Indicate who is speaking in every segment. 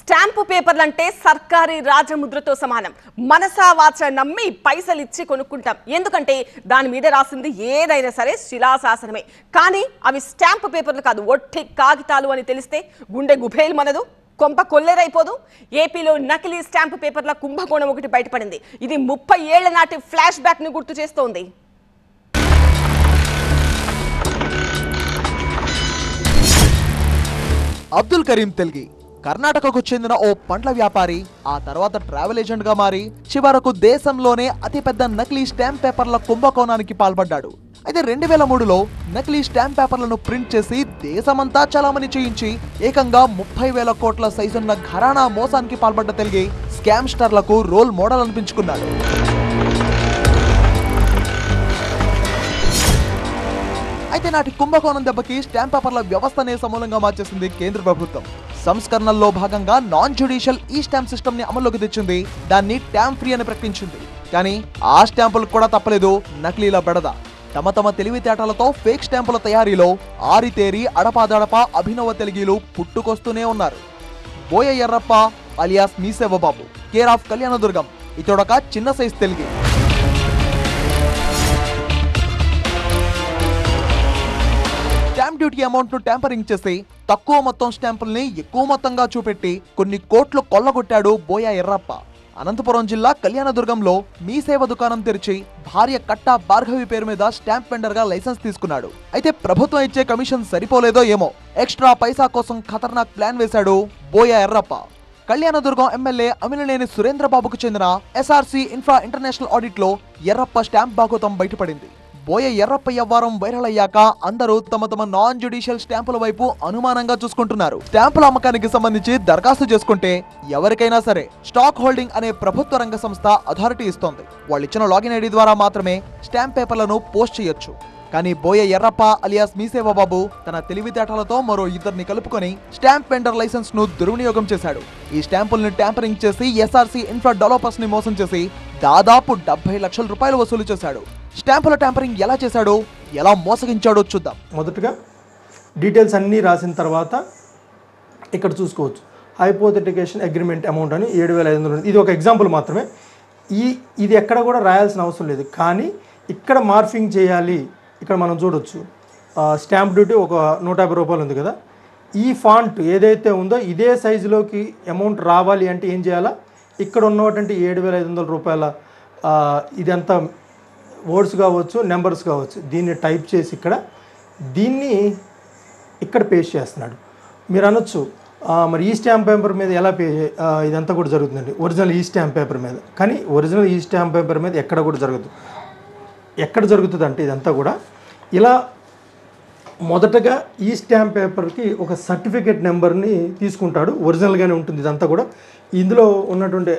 Speaker 1: Stamp పేపర్లంటే సర్కారీ రాజముద్రతో సమానం. మనసా వాచ నమ్మి పైసలు ఇచ్చి కొనుక్కుంటాం. ఎందుకంటే దాని మీద రాసింది ఏదైనా సరే శిలాశాసనమే. కానీ అవి స్టాంపు పేపర్లు కాదు, ఒట్టి కాగితాలు అని తెలిస్తే గుండె గుబేలు మనదు, కొంప కొల్లేరైపోదు. ఏపీలో నకిలీ స్టాంపు పేపర్ల కుంభకోణం ఒకటి బయటపడింది. ఇది 30 ఏళ్ల నాటి ఫ్లాష్ బ్యాక్ ను గుర్తు చేస్తోంది.
Speaker 2: అబ్దుల్ కరీం తెల్గి కర్ణాటకకు చెందిన ఓ పండ్ల వ్యాపారి, ఆ తర్వాత ట్రావెల్ ఏజెంట్ గా మారి చివరకు దేశంలోనే అతిపెద్ద నకిలీ స్టాంప్ పేపర్ల కుంభకోణానికి పాల్పడ్డాడు. అయితే 2003లో నకిలీ స్టాంప్ పేపర్లను ప్రింట్ చేసి దేశమంతా చలామణి చేయించి ఏకంగా 30,000 కోట్ల సైజున్న ఘరానా మోసానికి పాల్పడ్డ తెల్గి స్కామ్స్టర్లకు రోల్ మోడల్ అనిపించుకున్నాడు. అయితే నాటి కుంభకోణం దెబ్బకి స్టాంప్ పేపర్ల వ్యవస్థనే సమూలంగా మార్చేసింది కేంద్ర ప్రభుత్వం. సంస్కరణల్లో భాగంగా నాన్ జ్యుడిషియల్ ఈ స్టాంప్ సిస్టమ్ ని అమల్లోకి తెచ్చింది. దాన్ని ట్యాంప్ ఫ్రీ అని ప్రకటించింది. కానీ ఆ స్టాంపులు కూడా తప్పలేదు నకిలీల బెడద. తమ తెలివితేటలతో ఫేక్ స్టాంపుల తయారీలో ఆరితేరి అడపాదడపా అభినవ తెల్గీలు పుట్టుకొస్తూనే ఉన్నారు. Boya Errappa alias Meesevababu, care of Kalyanadurgam, ఇతడొక చిన్న size Telgi. Stamp duty amount ను ట్యాంపరింగ్ చేసి తక్కువ మొత్తం స్టాంపుల్ని ఎక్కువ మొత్తంగా చూపెట్టి కొన్ని కోట్లు కొల్లగొట్టాడు బోయ ఎర్రప్ప. అనంతపురం జిల్లా కళ్యాణదుర్గంలో మీ సేవ దుకాణం తెరిచి భార్య కట్టా భార్గవి పేరు మీద స్టాంప్ వెండర్ గా లైసెన్స్ తీసుకున్నాడు. అయితే ప్రభుత్వం ఇచ్చే కమిషన్ సరిపోలేదో ఏమో, ఎక్స్ట్రా పైసా కోసం ఖతర్నాక్ ప్లాన్ వేశాడు బోయ ఎర్రప్ప. కళ్యాణదుర్గం ఎమ్మెల్యే అమిలినేని సురేంద్రబాబుకు చెందిన ఎస్ఆర్సి ఇన్ఫ్రా ఇంటర్నేషనల్ ఆడిట్ లో ఎర్రప్ప స్టాంప్ భాగోతం బయటపడింది. బోయ ఎర్రప్ప వ్యవహారం వైరల్ అయ్యాక అందరూ తమ నాన్ జ్యుడిషియల్ స్టాంపుల వైపు అనుమానంగా చూసుకుంటున్నారు. స్టాంపుల అమ్మకానికి సంబంధించి దరఖాస్తు చేసుకుంటే ఎవరికైనా సరే స్టాక్ హోల్డింగ్ అనే ప్రభుత్వ రంగ సంస్థ అథారిటీ ఇస్తోంది. వాళ్ళు ఇచ్చిన లాగిన్ ఐడి ద్వారా మాత్రమే స్టాంప్ పేపర్లను పోస్ట్ చేయొచ్చు. కానీ బోయ ఎర్రప్ప అలియాస్ మీసేవబాబు తన తెలివితేటలతో మరో ఇద్దరిని కలుపుకొని స్టాంప్ వెండర్ లైసెన్స్ ను దుర్వినియోగం చేశాడు. ఈ స్టాంపుల్ని ట్యాంపరింగ్ చేసి ఎస్ఆర్సి ఇన్ఫ్రా డెవలపర్స్ ని మోసం చేసి దాదాపు 70 లక్షల రూపాయలు వసూలు చేశాడు. స్టాంపుల ట్యాంపరింగ్ ఎలా చేశాడో, ఎలా మోసగించాడో చూద్దాం.
Speaker 3: మొదటగా డీటెయిల్స్ అన్నీ రాసిన తర్వాత ఇక్కడ చూసుకోవచ్చు హైపోథెటికేషన్ అగ్రిమెంట్ అమౌంట్ అని 7,500. ఇది ఒక ఎగ్జాంపుల్ మాత్రమే. ఇది ఎక్కడ కూడా రాయాల్సిన అవసరం లేదు. కానీ ఇక్కడ మార్ఫింగ్ చేయాలి. ఇక్కడ మనం చూడొచ్చు స్టాంప్ డ్యూటీ ఒక 150 రూపాయలు ఉంది కదా. ఈ ఫాంట్ ఏదైతే ఉందో ఇదే సైజులోకి అమౌంట్ రావాలి అంటే ఏం చేయాలా, ఇక్కడ ఉన్నటువంటి 7,500 రూపాయల ఇదంతా వర్డ్స్ కావచ్చు, నెంబర్స్ కావచ్చు, దీన్ని టైప్ చేసి దీన్ని ఇక్కడ పేస్ట్ చేస్తున్నాడు. మీరు అనొచ్చు మరి ఈ స్టాంప్ పేపర్ మీద ఎలా ఇదంతా కూడా జరుగుతుందండి ఒరిజినల్ ఈ స్టాంప్ పేపర్ మీద. కానీ ఒరిజినల్ ఈ స్టాంప్ పేపర్ మీద ఎక్కడ కూడా జరగదు. ఎక్కడ జరుగుతుంది అంటే ఇదంతా కూడా ఇలా మొదటగా ఈ స్టాంప్ పేపర్కి ఒక సర్టిఫికేట్ నెంబర్ని తీసుకుంటాడు. ఒరిజినల్గానే ఉంటుంది ఇదంతా కూడా. ఇందులో ఉన్నటువంటి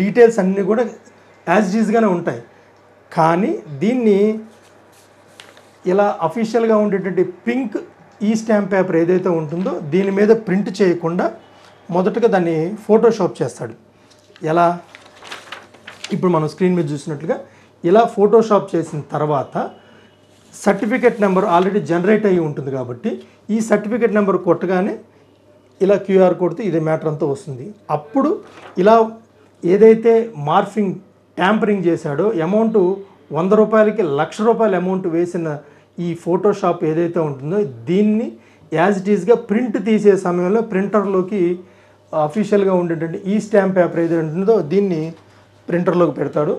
Speaker 3: డీటెయిల్స్ అన్నీ కూడా యాజ్ ఇట్ ఈజ్గానే ఉంటాయి. కానీ దీన్ని ఇలా అఫీషియల్గా ఉండేటువంటి పింక్ ఈ స్టాంప్ పేపర్ ఏదైతే ఉంటుందో దీని మీద ప్రింట్ చేయకుండా మొదటగా దాన్ని ఫోటోషాప్ చేస్తాడు. ఎలా, ఇప్పుడు మనం స్క్రీన్ మీద చూసినట్లుగా ఇలా ఫోటోషాప్ చేసిన తర్వాత సర్టిఫికేట్ నెంబర్ ఆల్రెడీ జనరేట్ అయ్యి ఉంటుంది కాబట్టి ఈ సర్టిఫికేట్ నెంబర్ కొట్టగానే ఇలా క్యూఆర్ కోడ్తో ఇదే మ్యాటర్ అంతా వస్తుంది. అప్పుడు ఇలా ఏదైతే మార్ఫింగ్ ట్యాంపరింగ్ చేశాడో అమౌంట్ 100 రూపాయలకి 1,00,000 రూపాయల అమౌంట్ వేసిన ఈ ఫోటోషాప్ ఏదైతే ఉంటుందో దీన్ని యాజ్ ఇట్ ఈస్గా ప్రింట్ తీసే సమయంలో ప్రింటర్లోకి అఫీషియల్గా ఉండేటువంటి ఈ స్టాంప్ పేపర్ ఏదైతే ఉంటుందో దీన్ని ప్రింటర్లోకి పెడతాడు.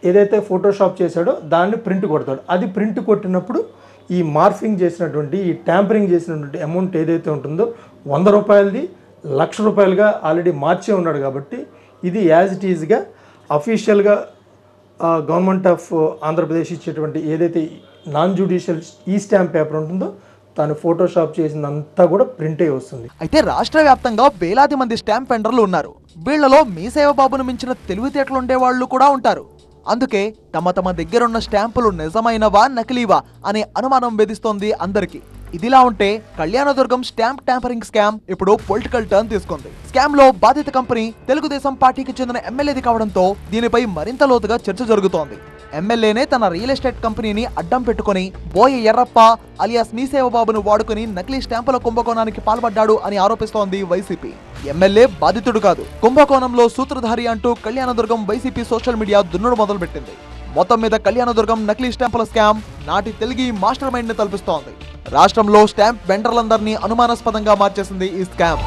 Speaker 3: ఏదైతే ఫోటోషాప్ చేశాడో దాన్ని ప్రింట్ కొడతాడు. అది ప్రింట్ కొట్టినప్పుడు ఈ మార్ఫింగ్ చేసినటువంటి ఈ ట్యాంపరింగ్ చేసినటువంటి అమౌంట్ ఏదైతే ఉంటుందో 100 రూపాయలది 1,00,000 రూపాయలుగా ఆల్రెడీ మార్చే ఉన్నాడు. కాబట్టి ఇది యాజ్ ఇట్ ఈజ్గా అఫీషియల్గా గవర్నమెంట్ ఆఫ్ ఆంధ్రప్రదేశ్ ఇచ్చేటువంటి ఏదైతే నాన్ జ్యుడిషియల్ ఈ స్టాంప్ పేపర్ ఉంటుందో తాను ఫోటోషాప్ చేసిందంతా కూడా ప్రింట్ అయ్యి వస్తుంది.
Speaker 2: అయితే రాష్ట్ర వ్యాప్తంగా వేలాది మంది స్టాంప్ వెండర్లు ఉన్నారు. వీళ్లలో మీసేవబాబును మించిన తెలివితేటలు ఉండేవాళ్లు కూడా ఉంటారు. అందుకే తమ దగ్గరున్న స్టాంపులు నిజమైనవా నకిలీవా అనే అనుమానం వేధిస్తోంది అందరికి. ఇదిలా ఉంటే కళ్యాణదుర్గం స్టాంప్ ట్యాంపరింగ్ స్కామ్ ఇప్పుడు పొలిటికల్ టర్న్ తీసుకుంది. స్కామ్ లో బాధిత కంపెనీ తెలుగుదేశం పార్టీకి చెందిన ఎమ్మెల్యేది కావడంతో దీనిపై మరింత లోతుగా చర్చ జరుగుతోంది. ఎమ్మెల్యేనే తన రియల్ ఎస్టేట్ కంపెనీని అడ్డం పెట్టుకుని బోయ ఎర్రప్ప అలియాస్ మీసేవబాబును వాడుకుని నకిలీ స్టాంపుల కుంభకోణానికి పాల్పడ్డాడు అని ఆరోపిస్తోంది వైసీపీ. ఎమ్మెల్యే బాధితుడు కాదు, కుంభకోణంలో సూత్రధారి అంటూ కళ్యాణదుర్గం వైసీపీ సోషల్ మీడియా దున్నుడు మొదలుపెట్టింది. మొత్తం మీద కళ్యాణదుర్గం నకిలీ స్టాంపుల స్కామ్ నాటి తెలుగు మాస్టర్ మైండ్ ని తలపిస్తోంది. రాష్ట్రంలో స్టాంప్ వెండర్లందరినీ అనుమానాస్పదంగా మార్చేసింది ఈ స్కామ్.